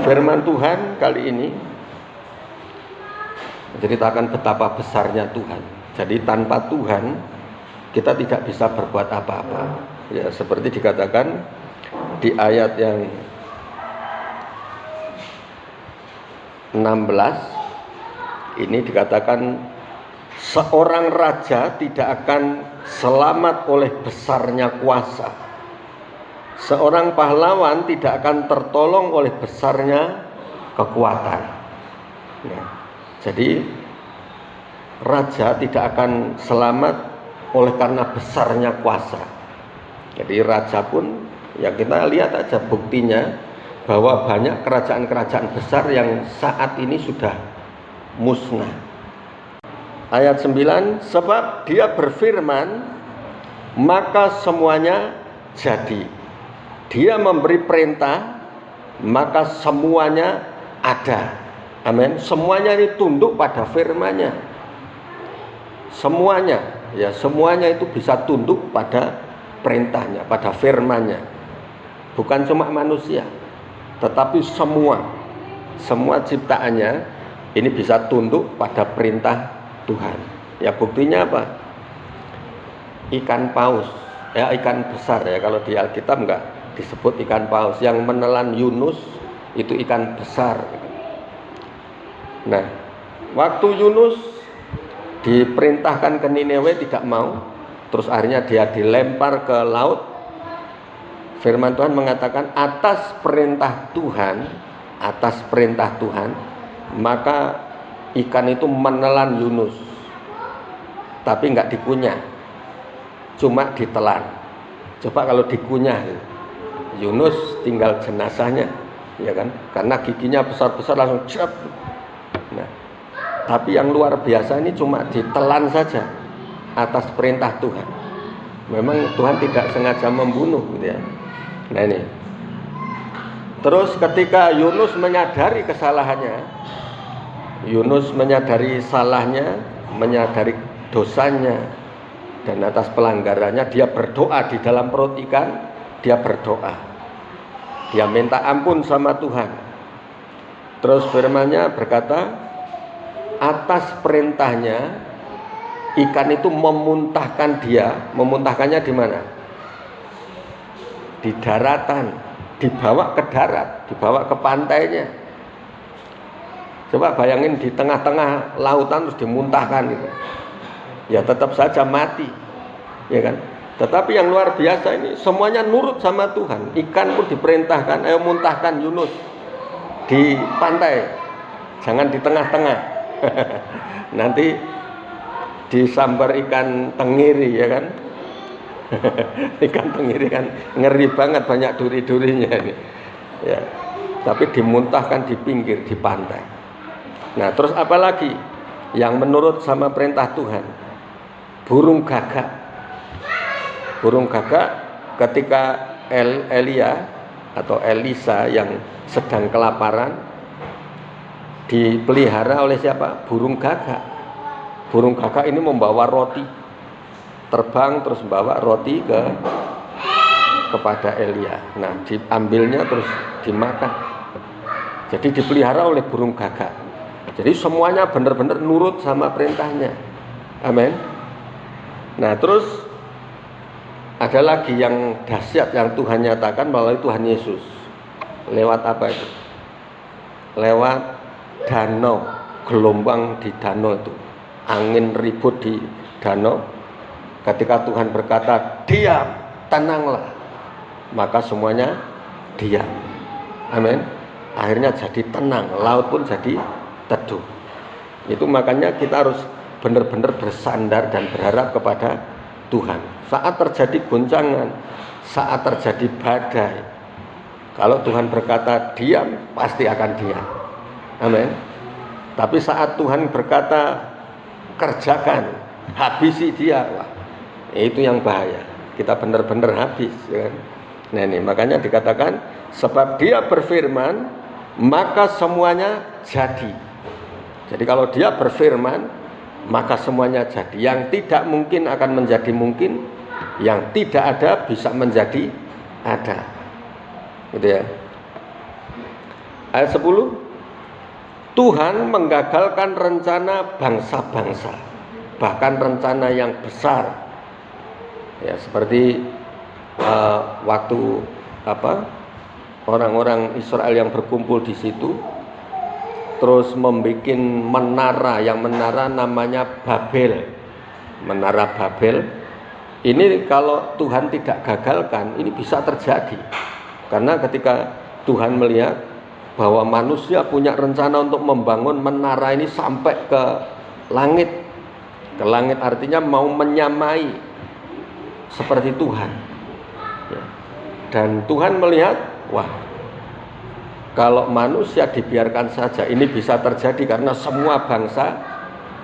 firman Tuhan kali ini menceritakan betapa besarnya Tuhan. Jadi tanpa Tuhan kita tidak bisa berbuat apa-apa. Ya, seperti dikatakan di ayat yang 16 ini dikatakan seorang raja tidak akan selamat oleh besarnya kuasa. Seorang pahlawan tidak akan tertolong oleh besarnya kekuatan. Ya. Jadi raja tidak akan selamat oleh karena besarnya kuasa. Jadi raja pun ya kita lihat aja buktinya bahwa banyak kerajaan-kerajaan besar yang saat ini sudah musnah. Ayat 9, sebab dia berfirman maka semuanya jadi. Dia memberi perintah maka semuanya ada. Amin. Semuanya ini tunduk pada firman-Nya. Semuanya, ya semuanya itu bisa tunduk pada perintahnya, pada firman-Nya. Bukan cuma manusia, tetapi semua ciptaannya ini bisa tunduk pada perintah Tuhan. Ya buktinya apa? Ikan paus, ya ikan besar ya, kalau di Alkitab enggak disebut ikan paus. Yang menelan Yunus itu ikan besar. Nah, waktu Yunus diperintahkan ke Niniwe tidak mau, terus akhirnya dia dilempar ke laut. Firman Tuhan mengatakan atas perintah Tuhan, maka ikan itu menelan Yunus, tapi enggak dikunyah, cuma ditelan. Coba kalau dikunyah, Yunus tinggal jenazahnya, ya kan? Karena giginya besar-besar langsung cep. Nah, tapi yang luar biasa ini cuma ditelan saja atas perintah Tuhan. Memang Tuhan tidak sengaja membunuh, gitu ya. Nah ini. Terus ketika Yunus menyadari kesalahannya, Yunus menyadari salahnya, menyadari dosanya, dan atas pelanggarannya dia berdoa di dalam perut ikan. Dia berdoa, dia minta ampun sama Tuhan. Terus firman-Nya berkata, atas perintahnya ikan itu memuntahkan dia. Memuntahkannya di mana? Di daratan, dibawa ke darat, dibawa ke pantainya. Coba bayangin di tengah-tengah lautan terus dimuntahkan gitu. Ya tetap saja mati, ya kan? Tetapi yang luar biasa ini semuanya nurut sama Tuhan. Ikan pun diperintahkan, ayo muntahkan Yunus di pantai, jangan di tengah-tengah. Nanti disambar ikan tenggiri, ya kan? Ikan tenggiri kan ngeri banget, banyak duri-durinya ini. Ya. Tapi dimuntahkan di pinggir, di pantai. Nah, terus apa lagi yang menurut sama perintah Tuhan? Burung gagak. Burung gagak ketika Elia atau Elisa yang sedang kelaparan dipelihara oleh siapa? Burung gagak. Burung gagak ini membawa roti, terbang terus membawa roti kepada Elia. Nah, diambilnya terus dimakan. Jadi dipelihara oleh burung gagak. Jadi semuanya benar-benar nurut sama perintahnya. Amin. Nah, terus ada lagi yang dahsyat yang Tuhan nyatakan melalui Tuhan Yesus. Lewat apa itu? Lewat danau, gelombang di danau itu. Angin ribut di danau. Ketika Tuhan berkata, diam, tenanglah, maka semuanya diam. Amin. Akhirnya jadi tenang, laut pun jadi teduh. Itu makanya kita harus benar-benar bersandar dan berharap kepada Tuhan. Saat terjadi goncangan, saat terjadi badai, kalau Tuhan berkata diam, pasti akan diam. Amin. Tapi saat Tuhan berkata kerjakan, habisi dia, wah, itu yang bahaya. Kita benar-benar habis, ya kan? Nah ini makanya dikatakan sebab dia berfirman maka semuanya jadi. Jadi kalau dia berfirman maka semuanya jadi. Yang tidak mungkin akan menjadi mungkin, yang tidak ada bisa menjadi ada. Gitu ya. Ayat 10, Tuhan menggagalkan rencana bangsa-bangsa, bahkan rencana yang besar. Ya, seperti waktu orang-orang Israel yang berkumpul di situ, terus membuat menara, yang menara namanya Babel, menara Babel. Ini kalau Tuhan tidak gagalkan, ini bisa terjadi. Karena ketika Tuhan melihat bahwa manusia punya rencana untuk membangun menara ini sampai ke langit. Ke langit artinya mau menyamai seperti Tuhan. Ya. Dan Tuhan melihat, wah, kalau manusia dibiarkan saja, ini bisa terjadi karena semua bangsa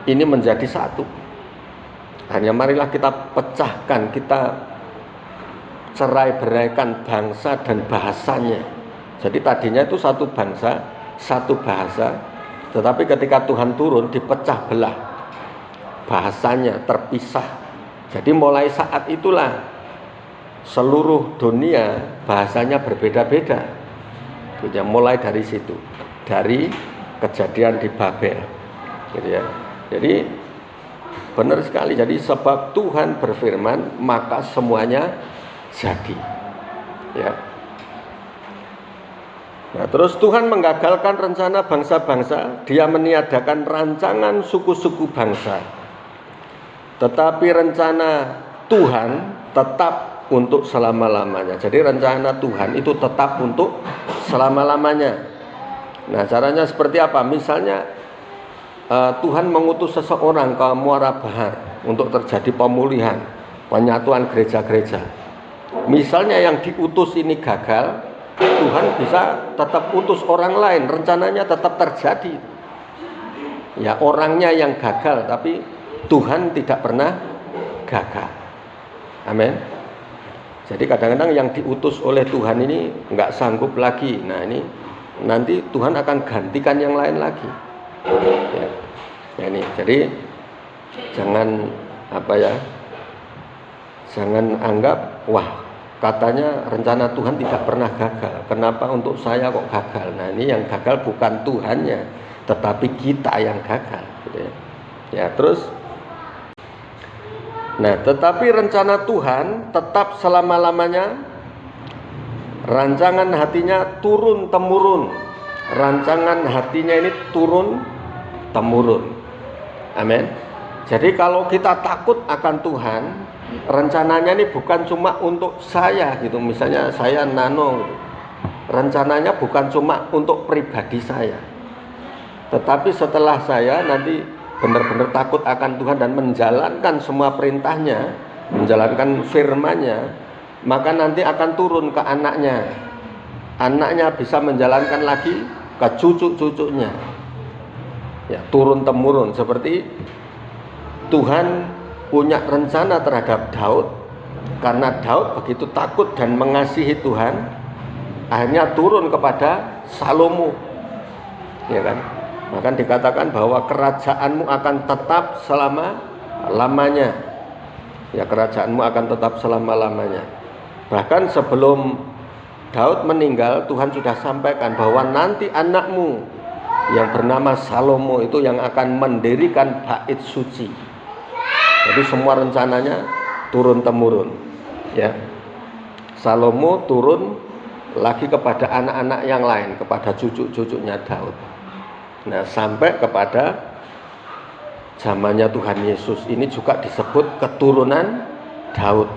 ini menjadi satu. Hanya marilah kita pecahkan, kita cerai-beraikan bangsa dan bahasanya. Jadi tadinya itu satu bangsa, satu bahasa, tetapi ketika Tuhan turun dipecah belah, bahasanya terpisah. Jadi mulai saat itulah seluruh dunia bahasanya berbeda-beda. Gitu ya, mulai dari situ, dari kejadian di Babel. Gitu ya. Jadi benar sekali. Jadi sebab Tuhan berfirman, maka semuanya jadi. Ya. Nah, terus Tuhan menggagalkan rencana bangsa-bangsa, Dia meniadakan rancangan suku-suku bangsa. Tetapi rencana Tuhan tetap untuk selama-lamanya. Jadi rencana Tuhan itu tetap untuk selama-lamanya. Nah, caranya seperti apa? Misalnya Tuhan mengutus seseorang ke Muara Bahar untuk terjadi pemulihan, penyatuan gereja-gereja. Misalnya yang diutus ini gagal, Tuhan bisa tetap utus orang lain, rencananya tetap terjadi. Ya, orangnya yang gagal, tapi Tuhan tidak pernah gagal. Amin. Jadi kadang-kadang yang diutus oleh Tuhan ini nggak sanggup lagi. Nah, ini nanti Tuhan akan gantikan yang lain lagi. Ya, ini. Jadi jangan jangan anggap, wah, katanya rencana Tuhan tidak pernah gagal. Kenapa untuk saya kok gagal? Nah, ini yang gagal bukan Tuhannya, tetapi kita yang gagal. Gitu ya. Ya, terus. Nah, tetapi rencana Tuhan tetap selama-lamanya. Rancangan hatinya turun temurun. Rancangan hatinya ini turun temurun. Amin. Jadi kalau kita takut akan Tuhan, rencananya ini bukan cuma untuk saya gitu. Misalnya saya Nano gitu. Rencananya bukan cuma untuk pribadi saya, tetapi setelah saya nanti benar-benar takut akan Tuhan dan menjalankan semua perintahnya, menjalankan firman-Nya, maka nanti akan turun ke anaknya. Anaknya bisa menjalankan lagi ke cucu-cucunya. Ya, turun temurun. Seperti Tuhan punya rencana terhadap Daud, karena Daud begitu takut dan mengasihi Tuhan, akhirnya turun kepada Salomo. Ya kan? Maka dikatakan bahwa kerajaanmu akan tetap selama-lamanya. Ya, kerajaanmu akan tetap selama-lamanya. Bahkan sebelum Daud meninggal, Tuhan sudah sampaikan bahwa nanti anakmu yang bernama Salomo itu yang akan mendirikan bait suci. Jadi semua rencananya turun temurun. Ya, Salomo turun lagi kepada anak-anak yang lain, kepada cucu-cucunya Daud. Nah, sampai kepada zamannya Tuhan Yesus, ini juga disebut keturunan Daud.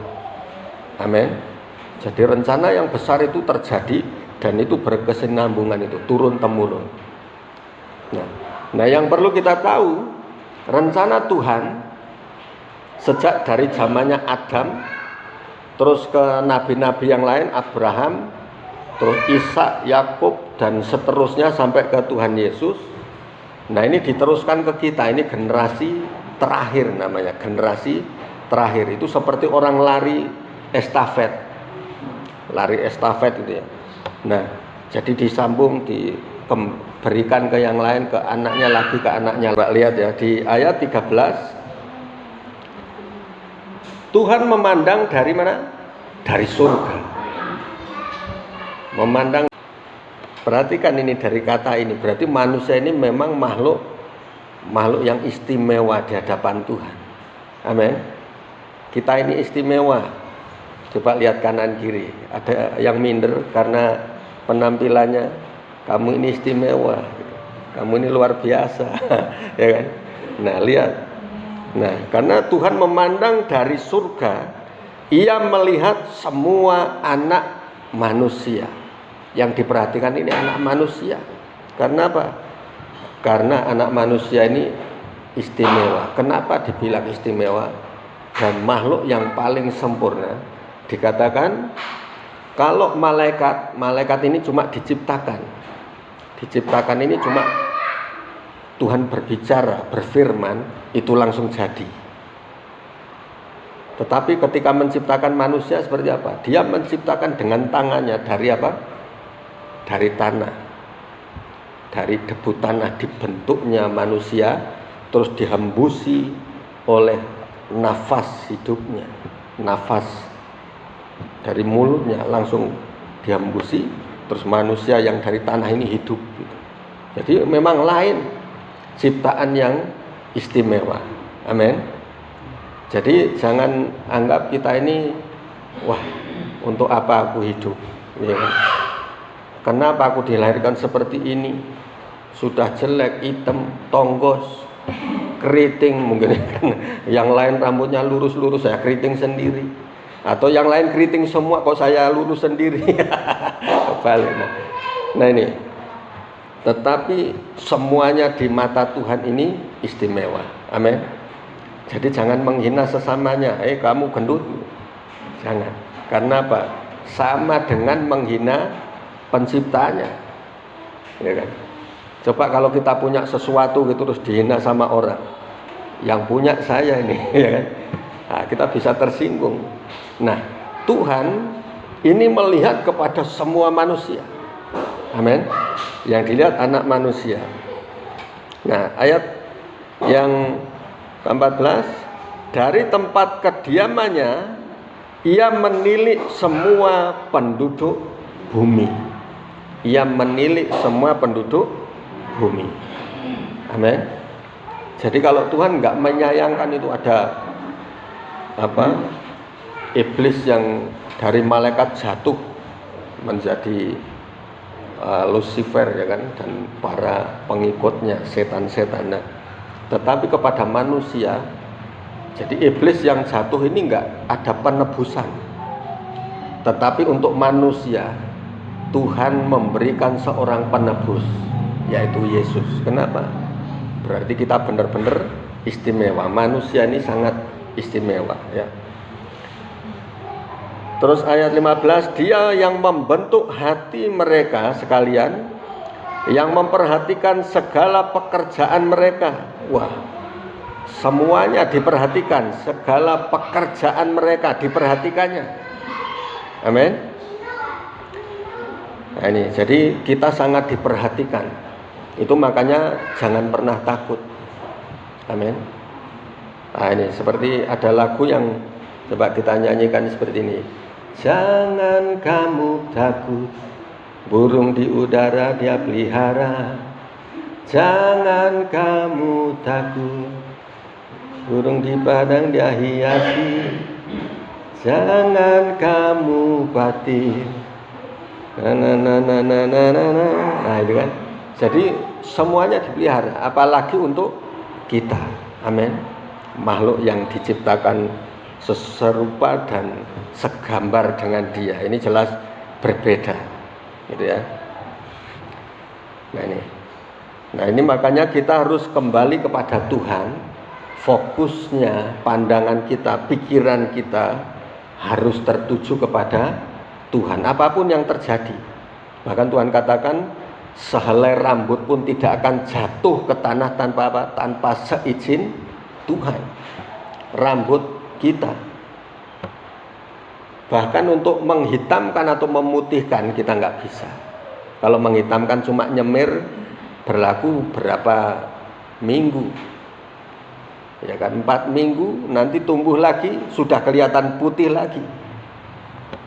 Amin. Jadi rencana yang besar itu terjadi dan itu berkesinambungan, itu turun temurun. Nah, yang perlu kita tahu, rencana Tuhan sejak dari zamannya Adam, terus ke nabi-nabi yang lain, Abraham, terus Ishak, Yakub, dan seterusnya sampai ke Tuhan Yesus. Nah, ini diteruskan ke kita, ini generasi terakhir namanya, generasi terakhir. Itu seperti orang lari estafet gitu ya. Nah, jadi disambung, diberikan ke yang lain, ke anaknya lagi, ke anaknya. Mbak lihat ya, di ayat 13, Tuhan memandang dari mana? Dari surga. Memandang Perhatikan ini dari kata ini, berarti manusia ini memang makhluk yang istimewa di hadapan Tuhan. Amin. Kita ini istimewa. Coba lihat kanan kiri, ada yang minder karena penampilannya. Kamu ini istimewa, kamu ini luar biasa, ya kan? Nah, lihat. Nah, karena Tuhan memandang dari surga, Ia melihat semua anak manusia. Yang diperhatikan ini anak manusia. Karena apa? Karena anak manusia ini istimewa. Kenapa dibilang istimewa? Dan makhluk yang paling sempurna. Dikatakan kalau malaikat ini cuma diciptakan. Diciptakan ini cuma Tuhan berbicara, berfirman, itu langsung jadi. Tetapi ketika menciptakan manusia seperti apa? Dia menciptakan dengan tangannya dari apa? Dari tanah. Dari debu tanah dibentuknya manusia, terus dihembusi oleh nafas hidupnya. Nafas dari mulutnya langsung dihembusi, terus manusia yang dari tanah ini hidup. Jadi memang lain, ciptaan yang istimewa. Amin. Jadi jangan anggap kita ini, wah, untuk apa aku hidup, ya kan? Kenapa aku dilahirkan seperti ini? Sudah jelek, hitam, tonggos, keriting mungkin kan. Yang lain rambutnya lurus-lurus, saya keriting sendiri. Atau yang lain keriting semua, kok saya lurus sendiri. Kebalik. Nah ini. Tetapi semuanya di mata Tuhan ini istimewa. Amin. Jadi jangan menghina sesamanya. Kamu gendut. Jangan. Karena apa? Sama dengan menghina penciptanya. Ya kan? Coba kalau kita punya sesuatu gitu terus dihina sama orang. Yang punya saya ini, ya kan? Nah, kita bisa tersinggung. Nah, Tuhan ini melihat kepada semua manusia. Amin. Yang dilihat anak manusia. Nah, ayat yang ke-14, dari tempat kediamannya Ia menilik semua penduduk bumi. Ia menilik semua penduduk bumi. Amin. Jadi kalau Tuhan nggak menyayangkan itu ada apa? Iblis yang dari malaikat jatuh menjadi Lucifer, ya kan, dan para pengikutnya setan-setan. Tetapi kepada manusia, jadi iblis yang jatuh ini enggak ada penebusan. Tetapi untuk manusia, Tuhan memberikan seorang penebus, yaitu Yesus. Kenapa? Berarti kita benar-benar istimewa. Manusia ini sangat istimewa, ya. Terus ayat 15, Dia yang membentuk hati mereka sekalian, yang memperhatikan segala pekerjaan mereka. Wah, semuanya diperhatikan, segala pekerjaan mereka diperhatikannya. Amin. Nah ini, jadi kita sangat diperhatikan. Itu makanya jangan pernah takut. Amin. Nah ini, seperti ada lagu yang coba kita nyanyikan seperti ini. Jangan kamu takut, burung di udara Dia pelihara. Jangan kamu takut, burung di padang Dia hiasi. Jangan kamu khawatir. Nah itu kan. Jadi semuanya dipelihara, apalagi untuk kita. Amin. Makhluk yang diciptakan serupa dan segambar dengan Dia, ini jelas berbeda, gitu ya. Nah ini makanya kita harus kembali kepada Tuhan. Fokusnya, pandangan kita, pikiran kita harus tertuju kepada Tuhan. Apapun yang terjadi, bahkan Tuhan katakan sehelai rambut pun tidak akan jatuh ke tanah tanpa apa? Tanpa seizin Tuhan. Rambut kita, bahkan untuk menghitamkan atau memutihkan kita nggak bisa. Kalau menghitamkan cuma nyemir, berlaku berapa minggu, ya kan, 4 minggu, nanti tumbuh lagi sudah kelihatan putih lagi.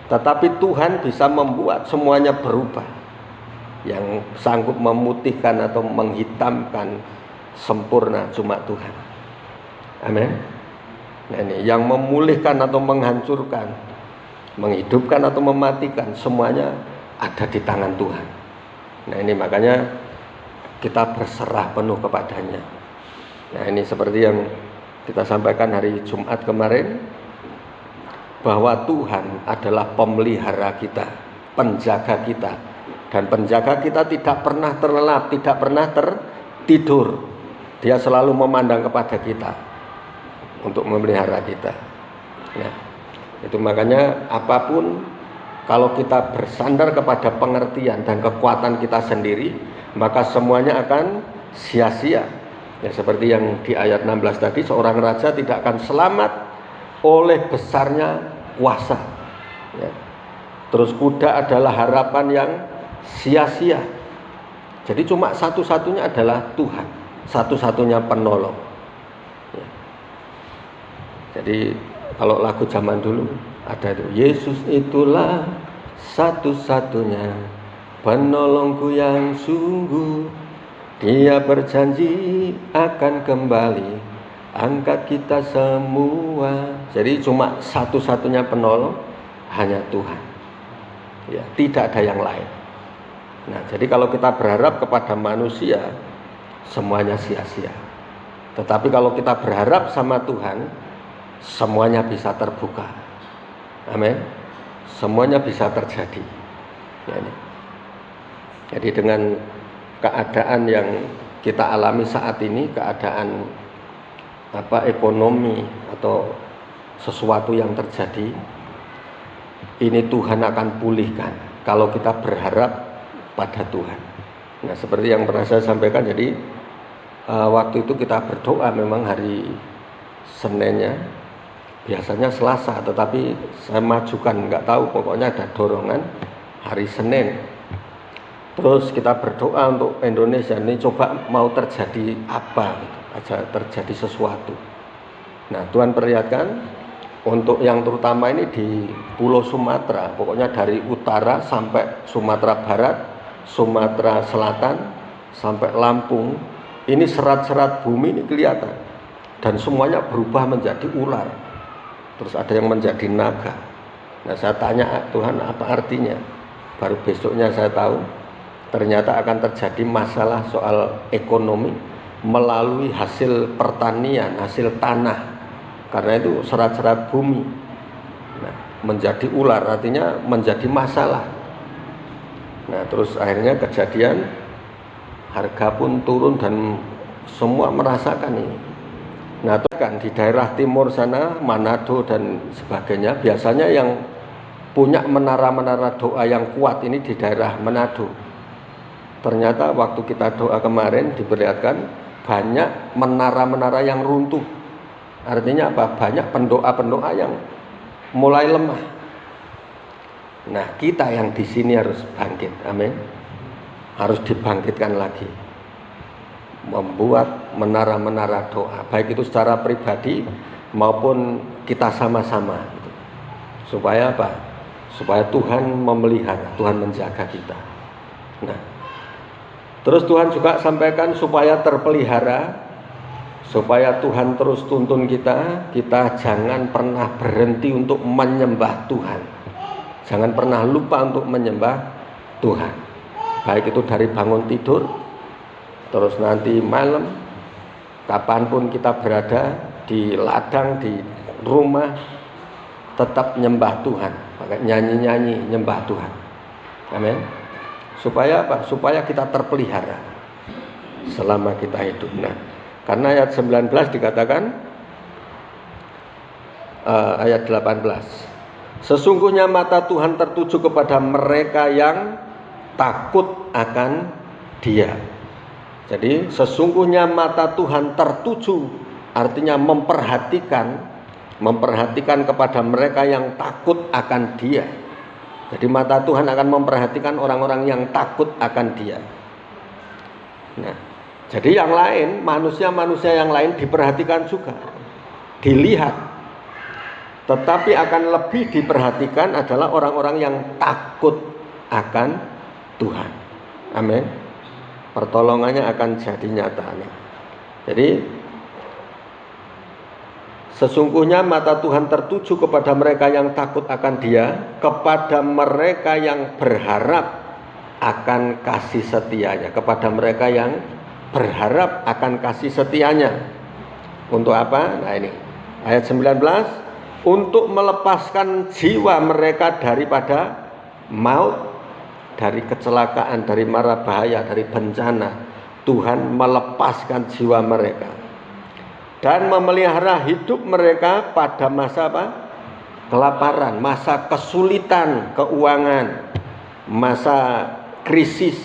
Tetapi Tuhan bisa membuat semuanya berubah. Yang sanggup memutihkan atau menghitamkan sempurna cuma Tuhan. Amin. Nah, ini yang memulihkan atau menghancurkan, menghidupkan atau mematikan, semuanya ada di tangan Tuhan. Nah, ini makanya kita berserah penuh kepadanya. Nah, ini seperti yang kita sampaikan hari Jumat kemarin, bahwa Tuhan adalah pemelihara kita, penjaga kita. Dan penjaga kita tidak pernah terlelap, tidak pernah tertidur. Dia selalu memandang kepada kita untuk memelihara kita. Nah, itu makanya apapun, kalau kita bersandar kepada pengertian dan kekuatan kita sendiri, maka semuanya akan sia-sia. Ya, seperti yang di ayat 16 tadi, seorang raja tidak akan selamat oleh besarnya kuasa. Ya. Terus kuda adalah harapan yang sia-sia. Jadi cuma satu-satunya adalah Tuhan, satu-satunya penolong. Ya. Jadi kalau lagu zaman dulu ada itu, Yesus itulah satu-satunya penolongku yang sungguh, Dia berjanji akan kembali angkat kita semua. Jadi cuma satu-satunya penolong hanya Tuhan. Ya, tidak ada yang lain. Nah, jadi kalau kita berharap kepada manusia, semuanya sia-sia. Tetapi kalau kita berharap sama Tuhan, semuanya bisa terbuka. Amin. Semuanya bisa terjadi. Ya, ini. Jadi dengan keadaan yang kita alami saat ini, keadaan ekonomi atau sesuatu yang terjadi, ini Tuhan akan pulihkan kalau kita berharap pada Tuhan. Nah, seperti yang pernah saya sampaikan, jadi waktu itu kita berdoa memang hari Seninnya, biasanya Selasa, tetapi saya majukan, nggak tahu, pokoknya ada dorongan hari Senin. Terus kita berdoa untuk Indonesia ini, coba mau terjadi apa, aja terjadi sesuatu. Nah, Tuhan perlihatkan untuk yang terutama ini di Pulau Sumatera, pokoknya dari utara sampai Sumatera Barat, Sumatera Selatan sampai Lampung, ini serat-serat bumi ini kelihatan, dan semuanya berubah menjadi ular. Terus ada yang menjadi naga. Nah, saya tanya Tuhan, apa artinya? Baru besoknya saya tahu, ternyata akan terjadi masalah soal ekonomi melalui hasil pertanian, hasil tanah. Karena itu serat-serat bumi, nah, menjadi ular, artinya menjadi masalah. Nah, terus akhirnya kejadian, harga pun turun dan semua merasakan ini. Nah, kan di daerah timur sana, Manado dan sebagainya, biasanya yang punya menara-menara doa yang kuat ini di daerah Manado. Ternyata waktu kita doa kemarin diperlihatkan banyak menara-menara yang runtuh. Artinya apa? Banyak pendoa-pendoa yang mulai lemah. Nah, kita yang di sini harus bangkit. Amin. Harus dibangkitkan lagi. Membuat menara-menara doa, baik itu secara pribadi maupun kita sama-sama. Supaya apa? Supaya Tuhan memelihara, Tuhan menjaga kita. Nah, terus Tuhan juga sampaikan supaya terpelihara, supaya Tuhan terus tuntun kita jangan pernah berhenti untuk menyembah Tuhan. Jangan pernah lupa untuk menyembah Tuhan. Baik itu dari bangun tidur, terus nanti malam, kapanpun kita berada, di ladang, di rumah, tetap nyembah Tuhan. Pakai nyanyi-nyanyi nyembah Tuhan. Amin. Supaya apa? Supaya kita terpelihara selama kita hidup. Nah, karena ayat 19 dikatakan, ayat 18, sesungguhnya mata Tuhan tertuju kepada mereka yang takut akan Dia. Jadi sesungguhnya mata Tuhan tertuju, artinya memperhatikan kepada mereka yang takut akan Dia. Jadi mata Tuhan akan memperhatikan orang-orang yang takut akan Dia. Nah, jadi yang lain, manusia-manusia yang lain diperhatikan juga, dilihat. Tetapi akan lebih diperhatikan adalah orang-orang yang takut akan Tuhan. Amin. Pertolongannya akan jadi nyata. Jadi sesungguhnya mata Tuhan tertuju kepada mereka yang takut akan Dia, kepada mereka yang berharap akan kasih setianya, kepada mereka yang berharap akan kasih setianya. Untuk apa? Nah ini ayat 19, untuk melepaskan jiwa mereka daripada maut, dari kecelakaan, dari mara bahaya, dari bencana. Tuhan melepaskan jiwa mereka dan memelihara hidup mereka pada masa apa? Kelaparan, masa kesulitan keuangan, masa krisis.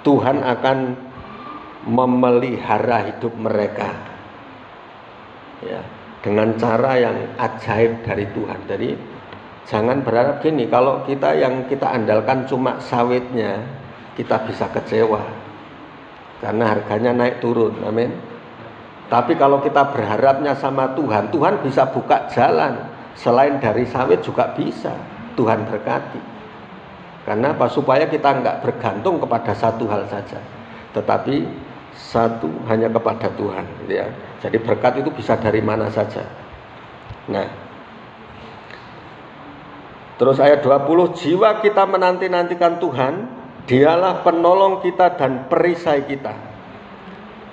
Tuhan akan memelihara hidup mereka, ya, dengan cara yang ajaib dari Tuhan. Jadi jangan berharap gini, kalau kita yang kita andalkan cuma sawitnya, kita bisa kecewa karena harganya naik turun. Amin. Tapi kalau kita berharapnya sama Tuhan, Tuhan bisa buka jalan selain dari sawit juga bisa. Tuhan berkati. Karena apa? Supaya kita enggak bergantung kepada satu hal saja, tetapi satu hanya kepada Tuhan, gitu ya. Jadi berkat itu bisa dari mana saja. Nah, terus ayat 20, jiwa kita menanti-nantikan Tuhan, Dialah penolong kita dan perisai kita.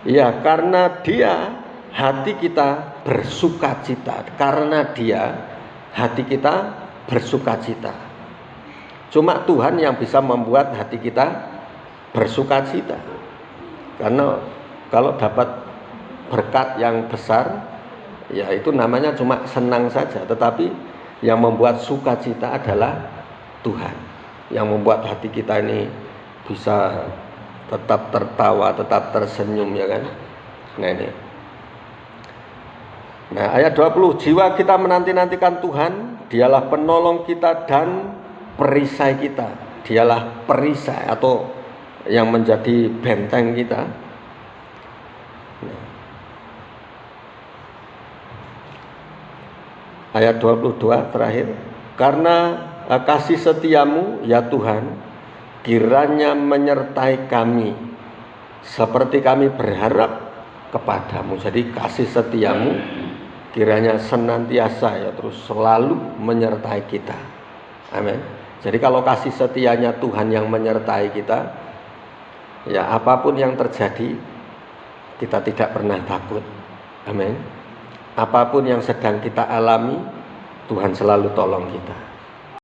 Ya, karena Dia hati kita bersukacita. Karena Dia hati kita bersukacita. Cuma Tuhan yang bisa membuat hati kita bersukacita. Karena kalau dapat berkat yang besar, ya itu namanya cuma senang saja. Tetapi yang membuat sukacita adalah Tuhan. Yang membuat hati kita ini bisa tetap tertawa, tetap tersenyum, ya kan. Nah ini. Nah ayat 20, jiwa kita menanti-nantikan Tuhan, Dialah penolong kita dan perisai kita. Dialah perisai atau yang menjadi benteng kita. Nah. Ayat 22 terakhir, karena kasih setiamu ya Tuhan kiranya menyertai kami seperti kami berharap kepadamu. Jadi kasih setiamu kiranya senantiasa ya terus selalu menyertai kita. Amin. Jadi kalau kasih setianya Tuhan yang menyertai kita, ya apapun yang terjadi kita tidak pernah takut. Amin. Apapun yang sedang kita alami, Tuhan selalu tolong kita.